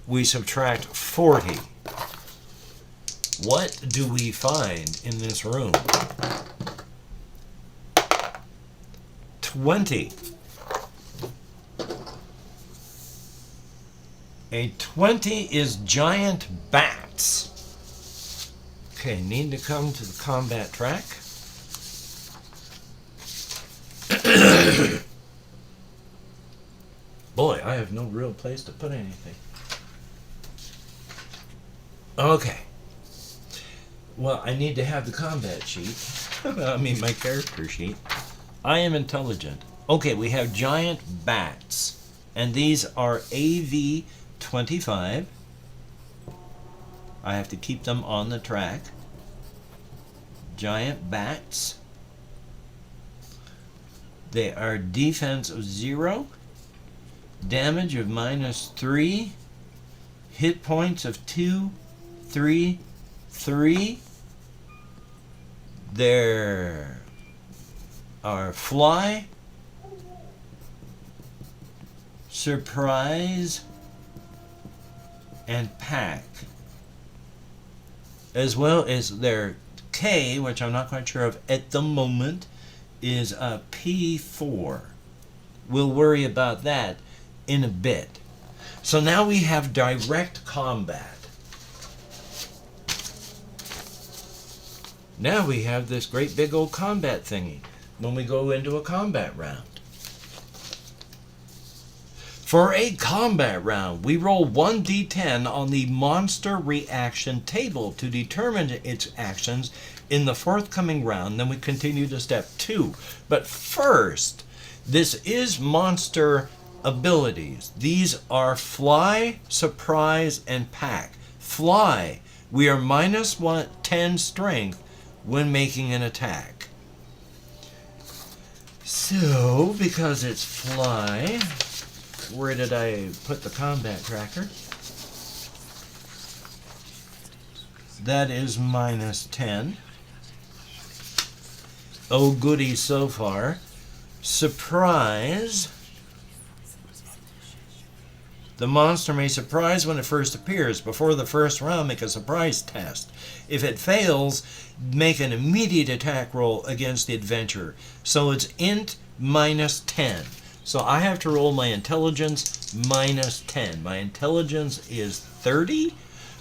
we subtract 40. What do we find in this room? 20. A 20 is giant bats. Okay, need to come to the combat track. Boy, I have no real place to put anything. Okay. Well, I need to have the combat sheet. I mean, my character sheet. I am intelligent. Okay, we have giant bats. And these are AV 25. I have to keep them on the track. Giant bats. They are defense of 0. Damage of -3. Hit points of 2, 3, 3. There are fly, surprise, and pack, as well as their K, which I'm not quite sure of at the moment, is a P4. We'll worry about that in a bit. So now we have direct combat. Now we have this great big old combat thingy when we go into a combat round. For a combat round, we roll 1d10 on the monster reaction table to determine its actions in the forthcoming round. Then we continue to step 2. But first, this is monster abilities. These are fly, surprise, and pack. Fly, we are -10 strength when making an attack. So, because it's fly, where did I put the combat tracker? That is -10. Oh goody so far. Surprise. The monster may surprise when it first appears. Before the first round, make a surprise test. If it fails, make an immediate attack roll against the adventurer. So it's int -10. So I have to roll my intelligence -10. My intelligence is 30.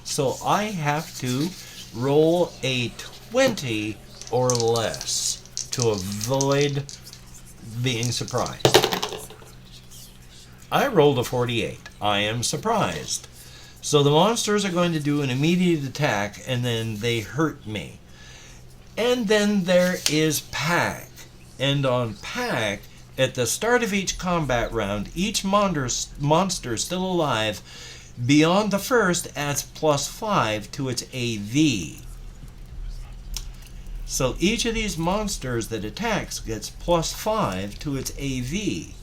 So I have to roll a 20 or less to avoid being surprised. I rolled a 48. I am surprised. So the monsters are going to do an immediate attack and then they hurt me. And then there is pack. And on pack, at the start of each combat round, each monster still alive beyond the first adds +5 to its AV. So each of these monsters that attacks gets +5 to its AV.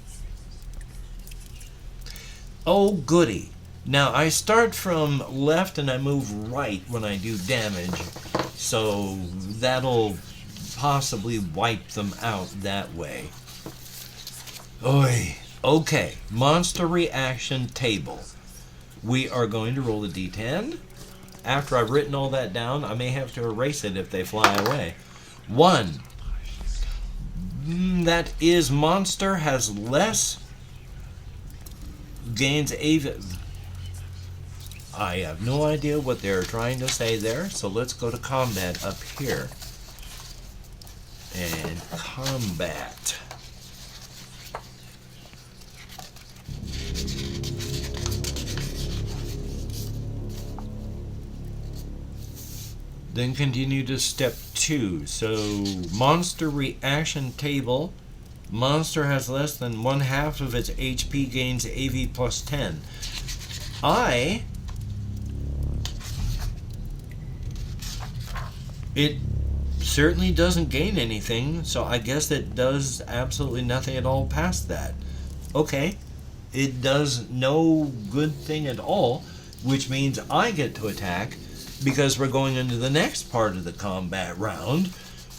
Oh goody. Now I start from left and I move right when I do damage, so that'll possibly wipe them out that way. Oy. Okay, monster reaction table. We are going to roll a d10. After I've written all that down, I may have to erase it if they fly away. 1. That is monster has less, gains AV. I have no idea what they're trying to say there, so let's go to combat up here. And combat. Then continue to step 2. So, monster reaction table. Monster has less than 1/2 of its HP, gains AV +10. It certainly doesn't gain anything, so I guess it does absolutely nothing at all past that. Okay, it does no good thing at all, which means I get to attack, because we're going into the next part of the combat round,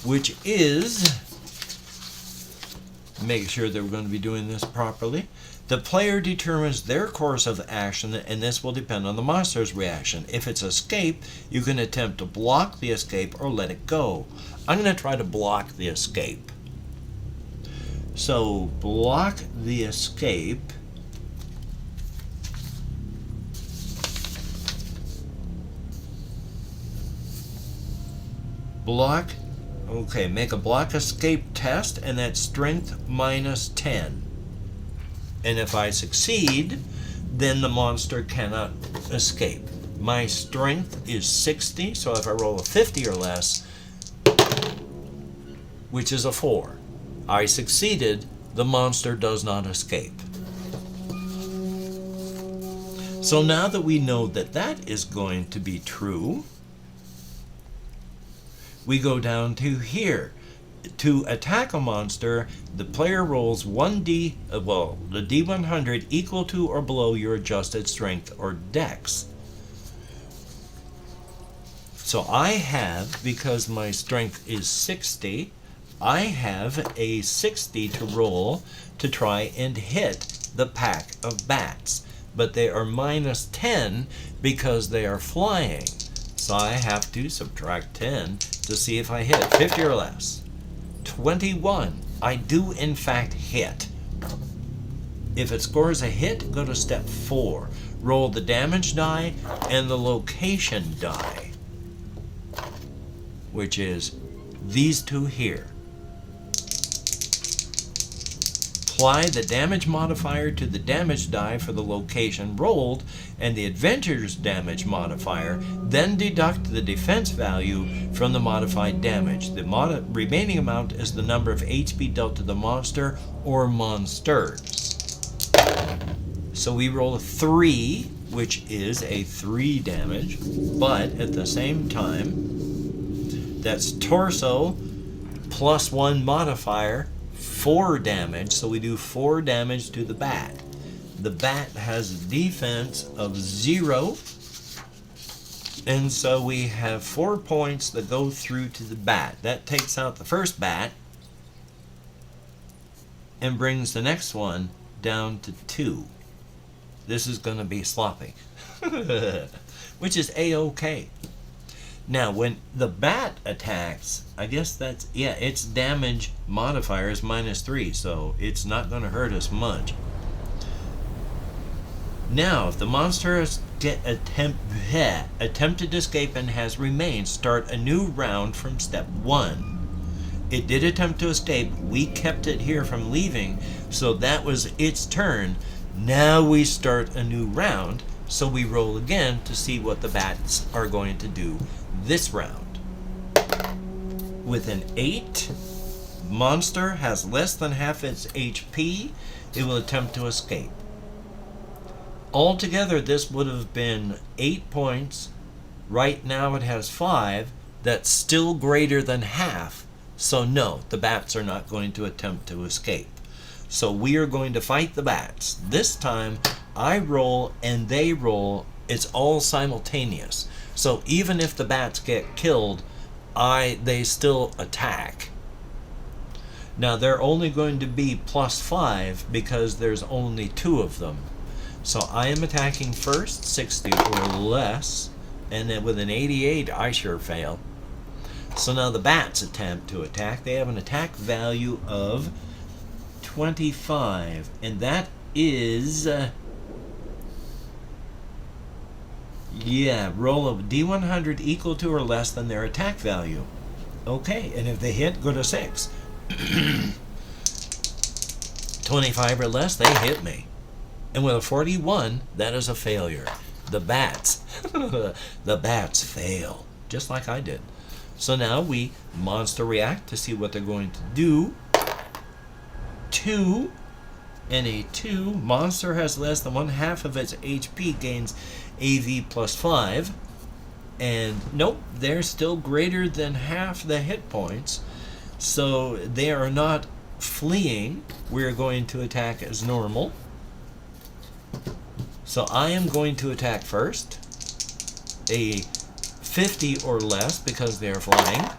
which is make sure that we're going to be doing this properly. The player determines their course of action, and this will depend on the monster's reaction. If it's escape, you can attempt to block the escape or let it go. I'm going to try to block the escape. So, block the escape. Block. Okay, make a block escape test, and that's strength minus 10. And if I succeed, then the monster cannot escape. My strength is 60, so if I roll a 50 or less, which is a 4, I succeeded, the monster does not escape. So now that we know that that is going to be true, we go down to here. To attack a monster, the player rolls the D100 equal to or below your adjusted strength or dex. So I have, because my strength is 60, I have a 60 to roll to try and hit the pack of bats. But they are minus 10 because they are flying. So I have to subtract 10 to see if I hit 50 or less. 21. I do in fact hit. If it scores a hit, go to step 4. Roll the damage die and the location die, which is these two here. Apply the damage modifier to the damage die for the location rolled and the adventurer's damage modifier, then deduct the defense value from the modified damage. The remaining amount is the number of HP dealt to the monster or monsters. So we roll a 3, which is a 3 damage, but at the same time, that's torso plus 1 modifier, 4 damage, so we do 4 damage to the bat. The bat has a defense of 0, and so we have 4 points that go through to the bat. That takes out the first bat and brings the next one down to 2. This is going to be sloppy, which is A-okay. Now, when the bat attacks, I guess that's, yeah, its damage modifier is minus 3, so it's not going to hurt us much. Now, if the monster has attempted to escape and has remained, start a new round from step 1. It did attempt to escape. We kept it here from leaving, so that was its turn. Now we start a new round, so we roll again to see what the bats are going to do this round. With an 8, monster has less than half its HP. It will attempt to escape. Altogether, this would have been 8 points. Right now it has 5. That's still greater than half. So no, the bats are not going to attempt to escape. So we are going to fight the bats. This time, I roll and they roll. It's all simultaneous. So even if the bats get killed, they still attack. Now they're only going to be plus 5 because there's only 2 of them. So I am attacking first, 60 or less, and then with an 88, I sure fail. So now the bats attempt to attack. They have an attack value of 25, and that is... roll a D100 equal to or less than their attack value. Okay, and if they hit, go to 6. 25 or less, they hit me. And with a 41, that is a failure. The bats, the bats fail, just like I did. So now we monster react to see what they're going to do. 2, and a 2. Monster has less than 1/2 of its HP, gains AV plus 5. And nope, they're still greater than half the hit points. So they are not fleeing. We're going to attack as normal. So I am going to attack first. A 50 or less because they are flying.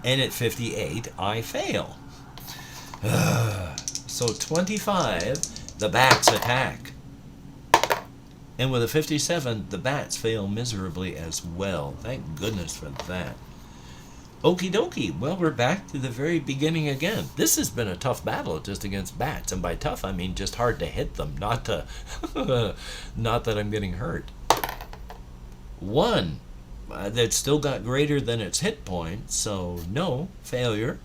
And at 58, I fail. So 25, the bats attack. And with a 57, the bats fail miserably as well. Thank goodness for that. Okie dokie. Well, we're back to the very beginning again. This has been a tough battle just against bats. And by tough, I mean just hard to hit them. Not that I'm getting hurt. 1. That still got greater than its hit point. So no, failure.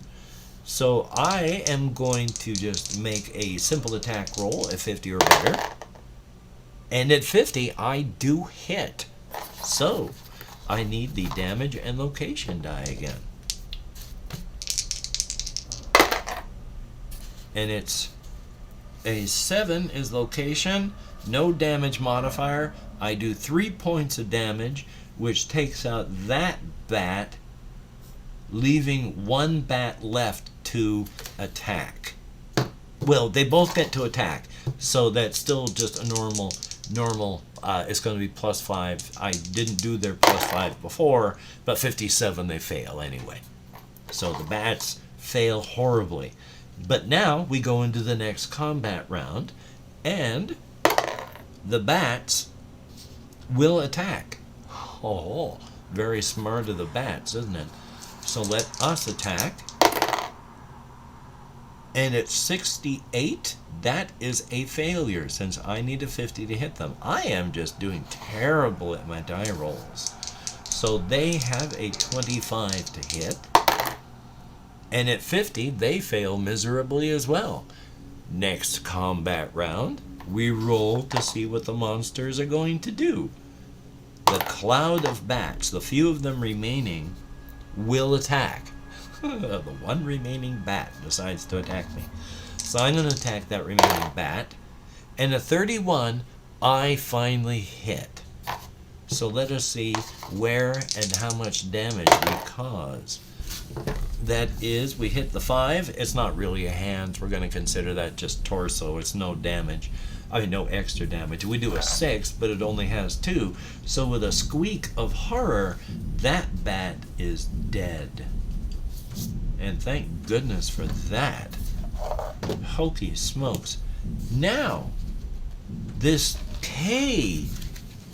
So I am going to just make a simple attack roll at 50 or better. And at 50, I do hit. So I need the damage and location die again. And it's a 7 is location, no damage modifier. I do 3 points of damage, which takes out that bat, leaving 1 bat left to attack. Well, they both get to attack, so that's still just a normal, it's going to be +5. I didn't do their +5 before, but 57 they fail anyway. So the bats fail horribly. But now we go into the next combat round, and the bats will attack. Oh, very smart of the bats, isn't it? So let us attack. And at 68, that is a failure since I need a 50 to hit them. I am just doing terrible at my die rolls. So they have a 25 to hit. And at 50, they fail miserably as well. Next combat round, we roll to see what the monsters are going to do. The cloud of bats, the few of them remaining, will attack. The one remaining bat decides to attack me. So I'm going to attack that remaining bat. And at 31, I finally hit. So let us see where and how much damage we cause. That is, we hit the 5. It's not really a hand. We're going to consider that just torso. It's no damage. I mean, no extra damage. We do a 6, but it only has 2. So with a squeak of horror, that bat is dead. And thank goodness for that. Hokey smokes. Now, this K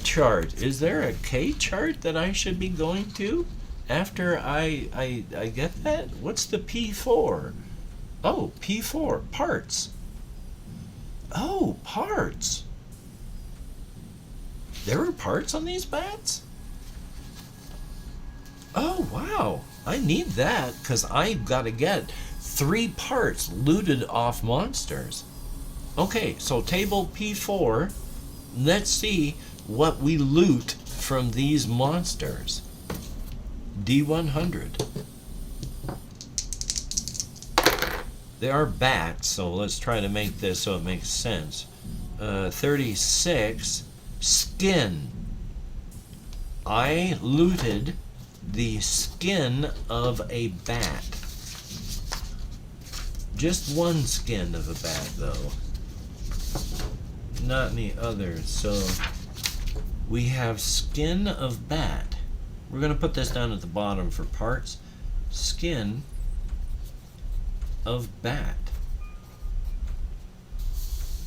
chart. Is there a K chart that I should be going to after I get that? What's the P4? Oh, P4. Parts. Oh, parts. There are parts on these bats? Oh, wow. I need that because I've got to get 3 parts looted off monsters. Okay, so table P4. Let's see what we loot from these monsters. D100. They are bats, so let's try to make this so it makes sense. 36. Skin. I looted the skin of a bat. Just one skin of a bat, though. Not any others. So we have skin of bat. We're going to put this down at the bottom for parts. Skin of bat.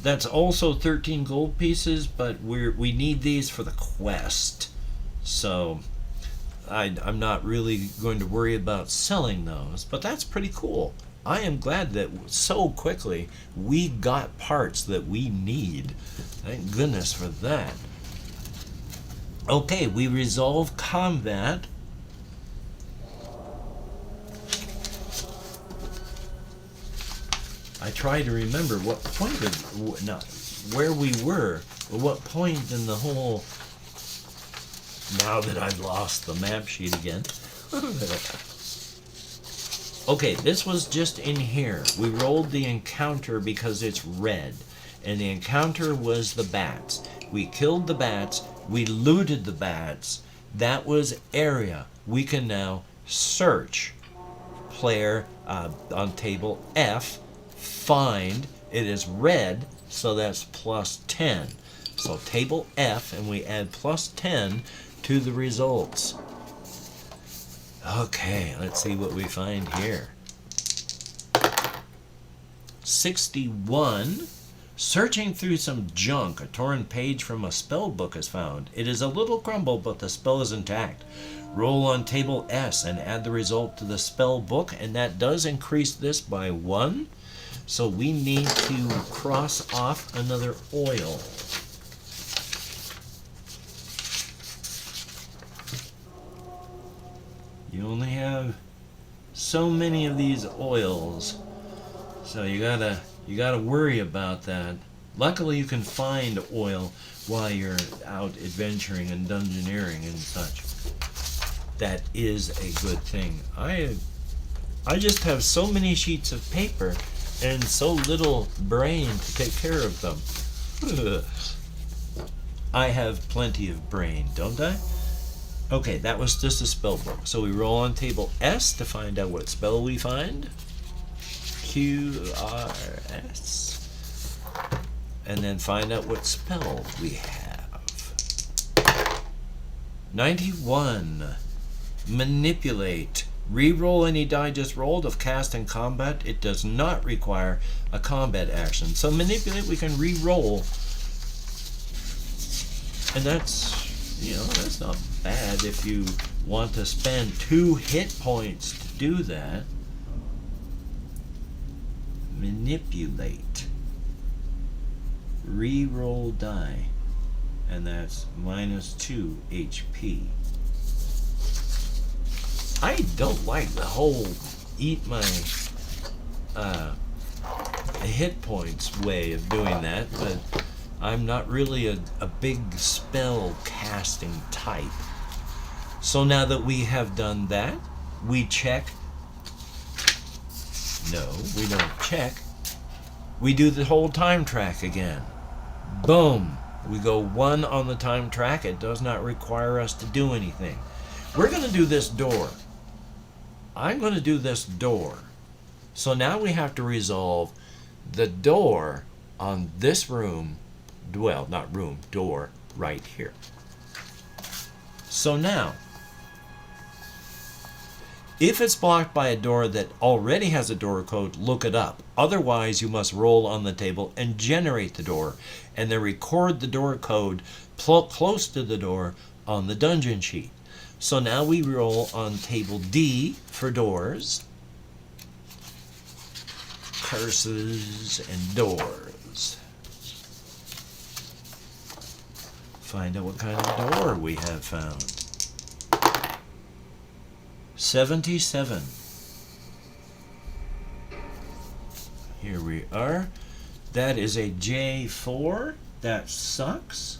That's also 13 gold pieces, but we need these for the quest. So I'm not really going to worry about selling those, but that's pretty cool. I am glad that so quickly we got parts that we need. Thank goodness for that. Okay, we resolve combat. I try to remember what point of, not where we were, or what point in the whole. Now that I've lost the map sheet again. Okay, this was just in here. We rolled the encounter because it's red. And the encounter was the bats. We killed the bats. We looted the bats. That was area. We can now search. Player on table F. Find. It is red, so that's +10. So table F, and we add +10 to the results. Okay, let's see what we find here. 61. Searching through some junk, a torn page from a spell book is found. It is a little crumbled, but the spell is intact. Roll on table S and add the result to the spell book, and that does increase this by 1. So we need to cross off another oil. You only have so many of these oils, so you gotta worry about that. Luckily you can find oil while you're out adventuring and dungeoneering and such. That is a good thing. I just have so many sheets of paper and so little brain to take care of them. I have plenty of brain, don't I? Okay, that was just a spell book. So we roll on table S to find out what spell we find. QRS. And then find out what spell we have. 91. Manipulate. Reroll any die just rolled if cast in combat. It does not require a combat action. So manipulate, we can re-roll. And that's, that's not bad if you want to spend 2 hit points to do that. Manipulate. Re-roll die. And that's -2 HP. I don't like the whole eat my hit points way of doing that, but I'm not really a big spell casting type. So now that we have done that, we check. No, we don't check. We do the whole time track again. Boom. We go 1 on the time track. It does not require us to do anything. We're going to do this door. I'm going to do this door. So now we have to resolve the door on this room. Well, not room, door right here. So now, if it's blocked by a door that already has a door code, look it up. Otherwise, you must roll on the table and generate the door, and then record the door code close to the door on the dungeon sheet. So now we roll on table D for doors. Curses and doors. Find out what kind of door we have found. 77. Here we are. That is a J4. That sucks.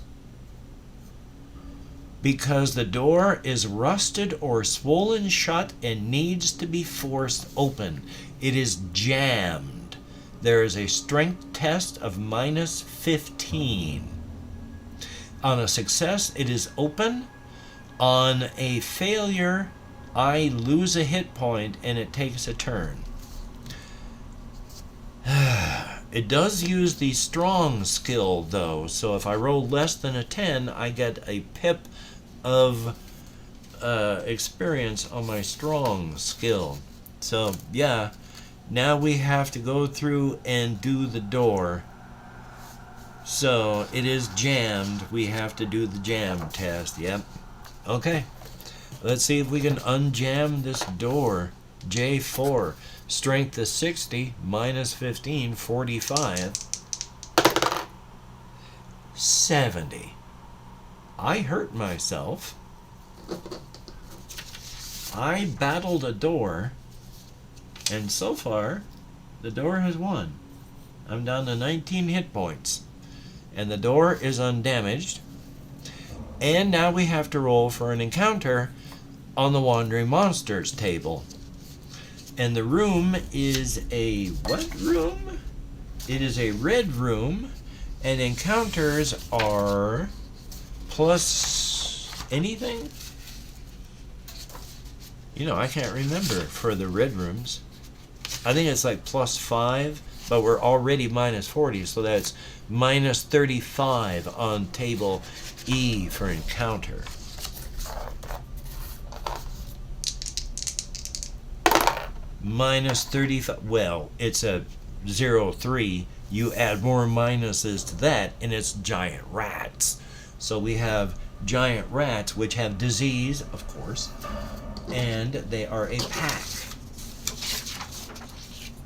Because the door is rusted or swollen shut and needs to be forced open. It is jammed. There is a strength test of -15. On a success, it is open. On a failure, I lose a hit point and it takes a turn. It does use the strong skill though, so if I roll less than a 10, I get a pip of experience on my strong skill. So yeah, now we have to go through and do the door. So it is jammed. We have to do the jam test. Yep. Okay. Let's see if we can unjam this door. J4. Strength is 60. -15. 45. 70. I hurt myself. I battled a door. And so far, the door has won. I'm down to 19 hit points. And the door is undamaged. And now we have to roll for an encounter on the Wandering Monsters table. And the room is a what room? It is a red room. And encounters are plus anything? I can't remember for the red rooms. I think it's like +5, but we're already -40, so that's -35 on table E for encounter. -35. Well, it's a 0.03, you add more minuses to that, and it's giant rats. So we have giant rats, which have disease, of course, and they are a pack.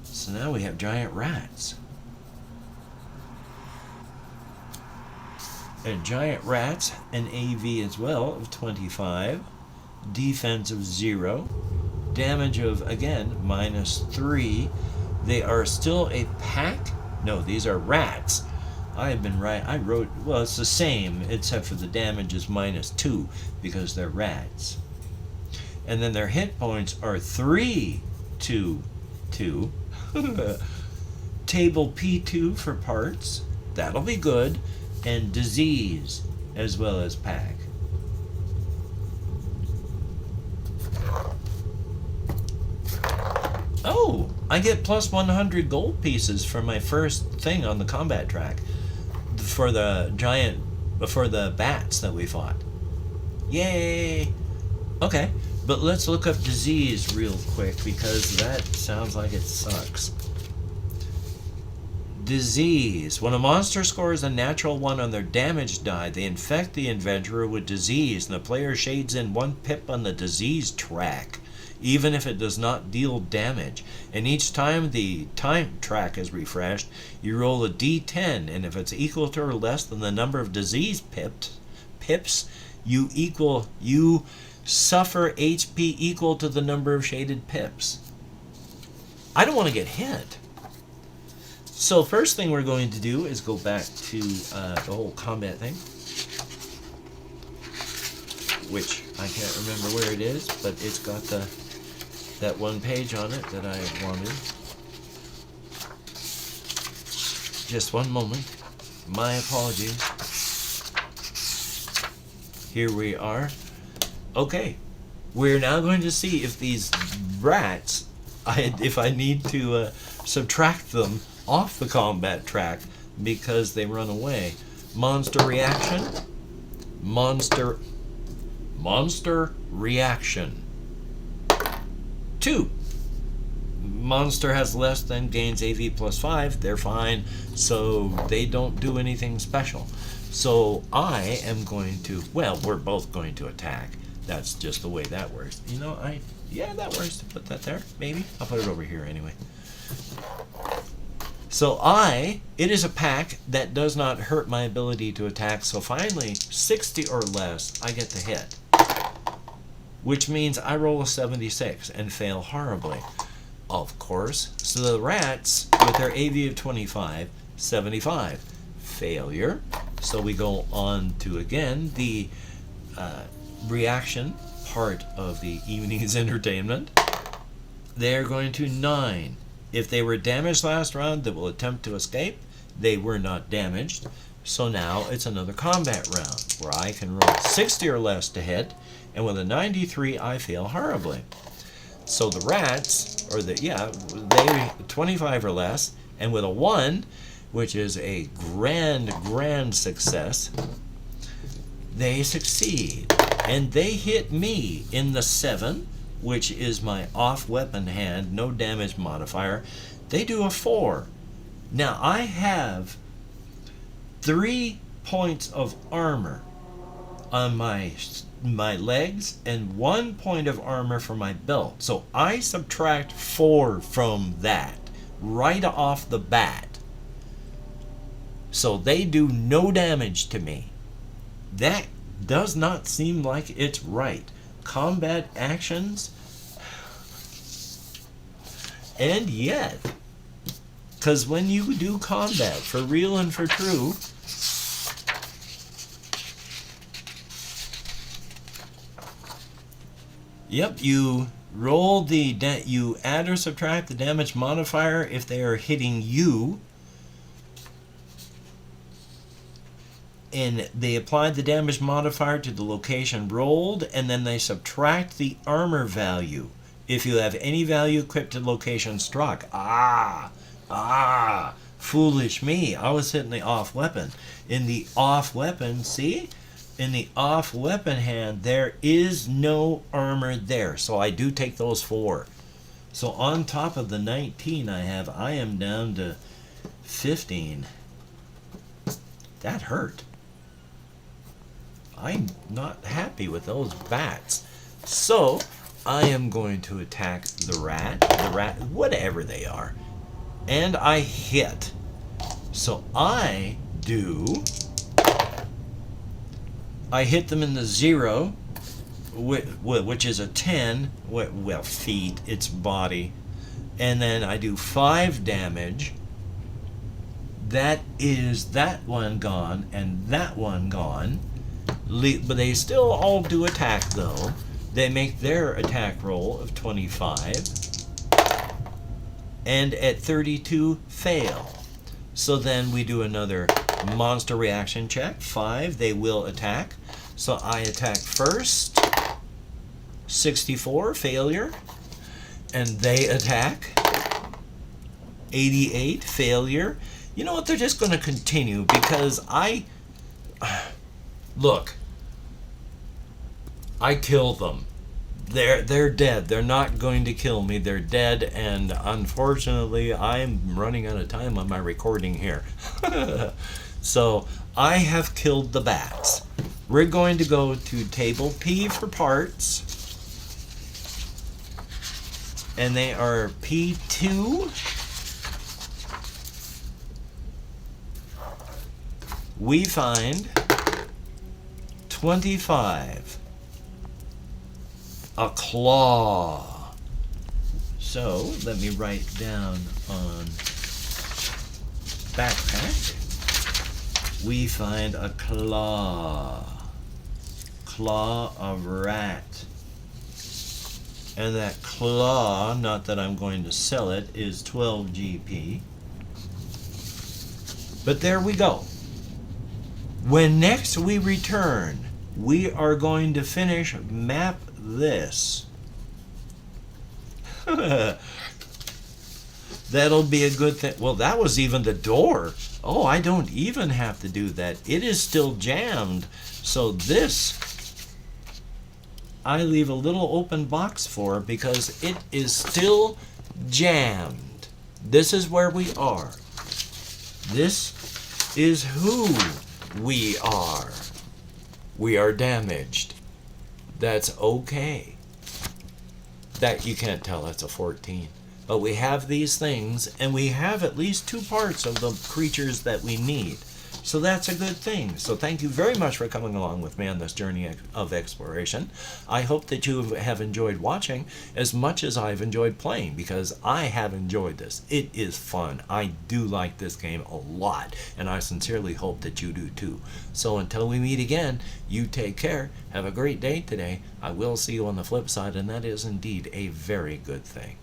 So now we have giant rats. And giant rats, an AV as well of 25, defense of 0, damage of, again, -3. They are still a pack. No, these are rats. I have been right. I wrote, well, it's the same, except for the damage is -2 because they're rats. And then their hit points are 3, 2, 2. Table P2 for parts. That'll be good. And disease as well as pack. Oh, I get plus 100 gold pieces for my first thing on the combat track for the bats that we fought. Yay! Okay, but let's look up disease real quick because that sounds like it sucks. Disease. When a monster scores a natural 1 on their damage die, they infect the adventurer with disease, and the player shades in 1 pip on the disease track, even if it does not deal damage. And each time the time track is refreshed, you roll a d10, and if it's equal to or less than the number of disease pips, you suffer HP equal to the number of shaded pips. I don't want to get hit. So first thing we're going to do is go back to the whole combat thing, which I can't remember where it is, but it's got that one page on it that I wanted. Just one moment. My apologies. Here we are. Okay. We're now going to see if these rats, if I need to subtract them off the combat track because they run away. Monster reaction. Monster reaction. 2. Monster has less than, gains AV plus 5. They're fine, so they don't do anything special. So I am going to, well, we're both going to attack. That's just the way that works. You know, yeah, that works to put that there, maybe. I'll put it over here anyway. So it is a pack that does not hurt my ability to attack, so finally, 60 or less, I get to hit. Which means I roll a 76 and fail horribly, of course. So the rats, with their AV of 25, 75. Failure. So we go on to, again, the reaction part of the evening's entertainment. They're going to 9. If they were damaged last round, they will attempt to escape. They were not damaged. So now it's another combat round where I can roll 60 or less to hit, and with a 93 I fail horribly. So the rats, they 25 or less, and with a 1, which is a grand success, they succeed. And they hit me in the 7, which is my off weapon hand, no damage modifier. They do a 4. Now I have 3 points of armor on my legs and 1 point of armor for my belt. So I subtract 4 from that right off the bat. So they do no damage to me. That does not seem like it's right. Combat actions, and yet, because when you do combat for real and for true, yep, you roll you add or subtract the damage modifier if they are hitting you, and they apply the damage modifier to the location rolled, and then they subtract the armor value if you have any value equipped to location struck. Foolish me. I was hitting the off weapon. In the off weapon, see? In the off weapon hand, there is no armor there. So I do take those 4. So on top of the 19 I have, I am down to 15. That hurt. I'm not happy with those bats. So I am going to attack the rat, whatever they are. And I hit. So I hit them in the 0, which is a 10, well, feet, its body. And then I do 5 damage. That is that one gone and that one gone. But they still all do attack, though. They make their attack roll of 25. And at 32, fail. So then we do another monster reaction check. 5, they will attack. So I attack first. 64, failure. And they attack. 88, failure. You know what? They're just going to continue because look, I kill them. They're dead. They're not going to kill me. They're dead, and unfortunately, I'm running out of time on my recording here. So I have killed the bats. We're going to go to table P for parts, and they are P2. We find 25. A claw. So let me write down on backpack. We find a claw. Claw of rat. And that claw, not that I'm going to sell it, is 12 GP. But there we go. When next we return, we are going to finish map this. That'll be a good thing. Well, that was even the door. Oh, I don't even have to do that. It is still jammed. So this, I leave a little open box for because it is still jammed. This is where we are. This is who we are. We are damaged. That's okay. That you can't tell that's a 14. But we have these things, and we have at least 2 parts of the creatures that we need. So that's a good thing. So thank you very much for coming along with me on this journey of exploration. I hope that you have enjoyed watching as much as I've enjoyed playing, because I have enjoyed this. It is fun. I do like this game a lot, and I sincerely hope that you do too. So until we meet again, you take care. Have a great day today. I will see you on the flip side, and that is indeed a very good thing.